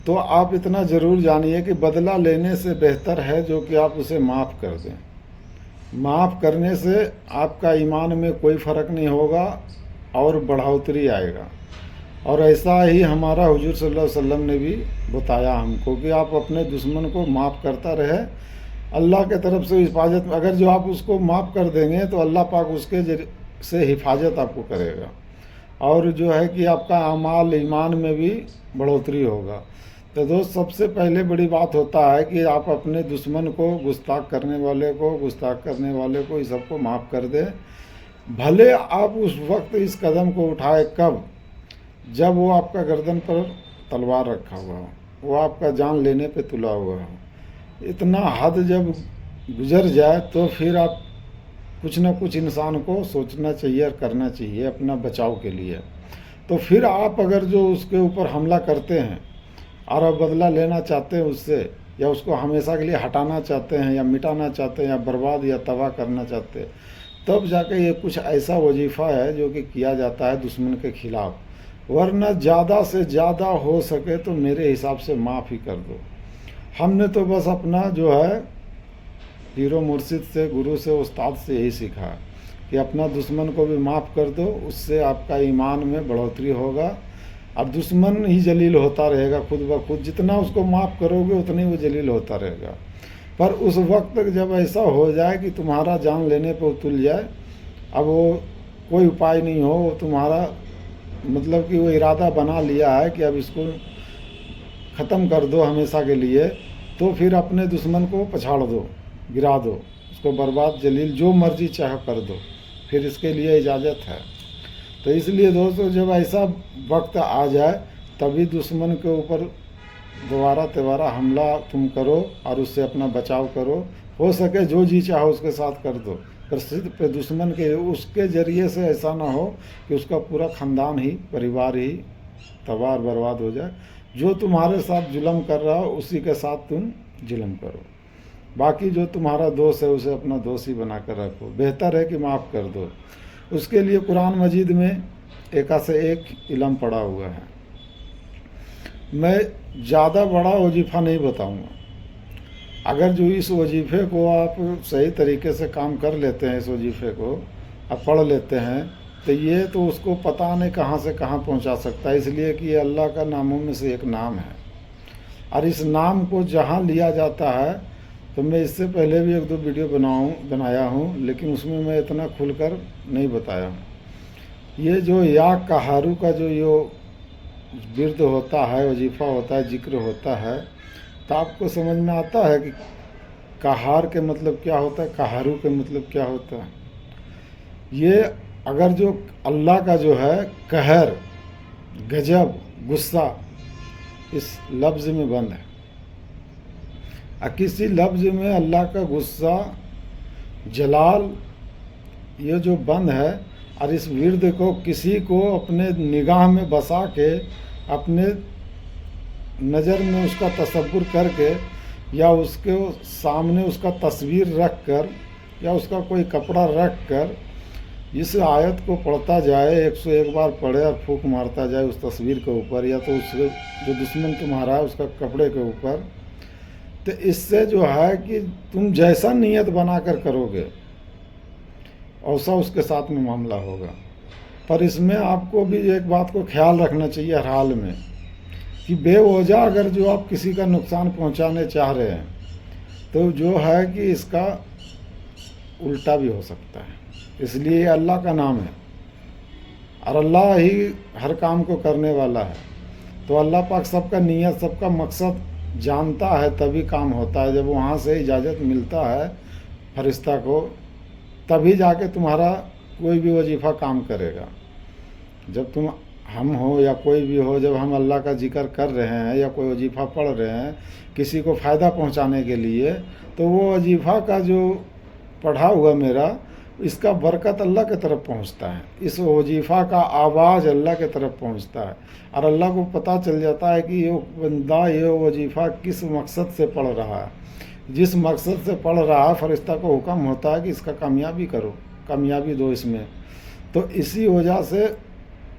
تو آپ اتنا ضرور جانیے کہ بدلہ لینے سے بہتر ہے جو کہ آپ اسے معاف کر دیں۔ معاف کرنے سے آپ کا ایمان میں کوئی فرق نہیں ہوگا اور بڑھوتری آئے گا۔ اور ایسا ہی ہمارا حضور صلی اللہ علیہ وسلم نے بھی بتایا ہم کو کہ آپ اپنے دشمن کو معاف کرتا رہے، اللہ کے طرف سے حفاظت۔ اگر جو آپ اس کو معاف کر دیں گے تو اللہ پاک اس کے سے حفاظت آپ کو کرے گا، اور جو ہے کہ آپ کا اعمال ایمان میں بھی بڑھوتری ہوگا۔ تو دوست، سب سے پہلے بڑی بات ہوتا ہے کہ آپ اپنے دشمن کو، گستاخ کرنے والے کو، گستاخ کرنے والے کو، یہ سب کو معاف کر دیں۔ بھلے آپ اس وقت اس قدم کو اٹھائے کب؟ جب وہ آپ کا گردن پر تلوار رکھا ہوا ہو، وہ آپ کا جان لینے پہ تلا ہوا ہو۔ اتنا حد جب گزر جائے تو پھر آپ کچھ نہ کچھ انسان کو سوچنا چاہیے اور کرنا چاہیے اپنا بچاؤ کے لیے۔ تو پھر آپ اگر جو اس کے اوپر حملہ کرتے ہیں اور آپ بدلہ لینا چاہتے ہیں اس سے، یا اس کو ہمیشہ کے لیے ہٹانا چاہتے ہیں، یا مٹانا چاہتے ہیں، یا برباد یا تباہ کرنا چاہتے ہیں، تب جا کے یہ کچھ ایسا وظیفہ ہے جو کہ کیا جاتا ہے دشمن کے خلاف۔ ورنہ زیادہ سے زیادہ ہو سکے تو میرے حساب سے معاف ہی کر دو۔ ہم نے تو بس اپنا جو ہے پیرو مرشد سے، گرو سے، استاد سے یہی سیکھا کہ اپنا دشمن کو بھی معاف کر دو، اس سے آپ کا ایمان میں بڑھوتری ہوگا، اور دشمن ہی ذلیل ہوتا رہے گا خود بخود۔ جتنا اس کو معاف کرو گے اتنی وہ ذلیل ہوتا رہے گا۔ پر اس وقت جب ایسا ہو جائے کہ تمہارا جان لینے پہ اتل جائے، اب وہ کوئی اپائے نہیں ہو، وہ تمہارا مطلب کہ وہ ارادہ بنا لیا ہے کہ اب اس کو ختم کر دو ہمیشہ کے لیے، تو پھر اپنے دشمن کو پچھاڑ دو، گرا دو، اس کو برباد ذلیل جو مرضی چاہے کر دو، پھر اس کے لیے اجازت ہے۔ تو اس لیے دوستو، جب ایسا وقت آ جائے تبھی دشمن کے اوپر دوبارہ حملہ تم کرو اور اس سے اپنا بچاؤ کرو۔ ہو سکے جو جی چاہو اس کے ساتھ کر دو، پر صرف دشمن کے اس کے ذریعے سے ایسا نہ ہو کہ اس کا پورا خاندان ہی، پریوار ہی تباہ اور برباد ہو جائے۔ جو تمہارے ساتھ ظلم کر رہا ہو اسی کے ساتھ تم ظلم کرو، باقی جو تمہارا دوست ہے اسے اپنا دوست ہی بنا کر رکھو۔ بہتر ہے کہ معاف کر دو۔ اس کے لیے قرآن مجید میں ایک سے ایک علم پڑا ہوا ہے۔ میں زیادہ بڑا وظیفہ نہیں بتاؤں گا۔ اگر جو اس وظیفے کو آپ صحیح طریقے سے کام کر لیتے ہیں، اس وظیفے کو آپ پڑھ لیتے ہیں، تو یہ تو اس کو پتہ نہیں کہاں سے کہاں پہنچا سکتا ہے، اس لیے کہ یہ اللہ کا ناموں میں سے ایک نام ہے۔ اور اس نام کو جہاں لیا جاتا ہے، تو میں اس سے پہلے بھی ایک دو ویڈیو بنایا ہوں، لیکن اس میں اتنا کھل کر نہیں بتایا ہوں۔ یہ جو یا قہارو کا جو یہ ورد ہوتا ہے، وظیفہ ہوتا ہے، ذکر ہوتا ہے، تو آپ کو سمجھ میں آتا ہے کہ قہار کے مطلب کیا ہوتا ہے، قہارو کے مطلب کیا ہوتا ہے۔ یہ اگر جو اللہ کا جو ہے قہر، غضب، غصہ اس لفظ میں بند ہے، اور کسی لفظ میں اللہ کا غصہ، جلال، یہ جو بند ہے، اور اس ورد کو کسی کو اپنے نگاہ میں بسا کے، اپنے نظر میں اس کا تصور کر کے، یا اس کے سامنے اس کا تصویر رکھ کر، یا اس کا کوئی کپڑا رکھ کر اس آیت کو پڑھتا جائے، 101 بار پڑھے اور پھونک مارتا جائے اس تصویر کے اوپر، یا تو اس جو دشمن تمہارا ہے اس کا کپڑے کے اوپر، تو اس سے جو ہے کہ تم جیسا نیت بنا کر کرو گے ایسا اس کے ساتھ میں معاملہ ہوگا۔ پر اس میں آپ کو بھی ایک بات کو خیال رکھنا چاہیے ہر حال میں، کہ بے وجہ اگر جو آپ کسی کا نقصان پہنچانے چاہ رہے ہیں تو جو ہے کہ اس کا الٹا بھی ہو سکتا ہے۔ اس لیے یہ اللہ کا نام ہے، اور اللہ ہی ہر کام کو کرنے والا ہے۔ تو اللہ پاک سب کا نیت، سب کا مقصد جانتا ہے، تبھی کام ہوتا ہے۔ جب وہاں سے اجازت ملتا ہے فرشتہ کو، تبھی جا کے تمہارا کوئی بھی وظیفہ کام کرے گا۔ جب ہم ہو یا کوئی بھی ہو، جب ہم اللہ کا ذکر کر رہے ہیں یا کوئی وظیفہ پڑھ رہے ہیں کسی کو فائدہ پہنچانے کے لیے، تو وہ وظیفہ کا جو پڑھا ہوا میرا، اس کا برکت اللہ کے طرف پہنچتا ہے، اس وظیفہ کا آواز اللہ کے طرف پہنچتا ہے، اور اللہ کو پتہ چل جاتا ہے کہ یہ بندہ یہ وظیفہ کس مقصد سے پڑھ رہا ہے۔ جس مقصد سے پڑھ رہا ہے، فرشتہ کو حکم ہوتا ہے کہ اس کا کامیابی کرو، کامیابی دو اس میں۔ تو اسی وجہ سے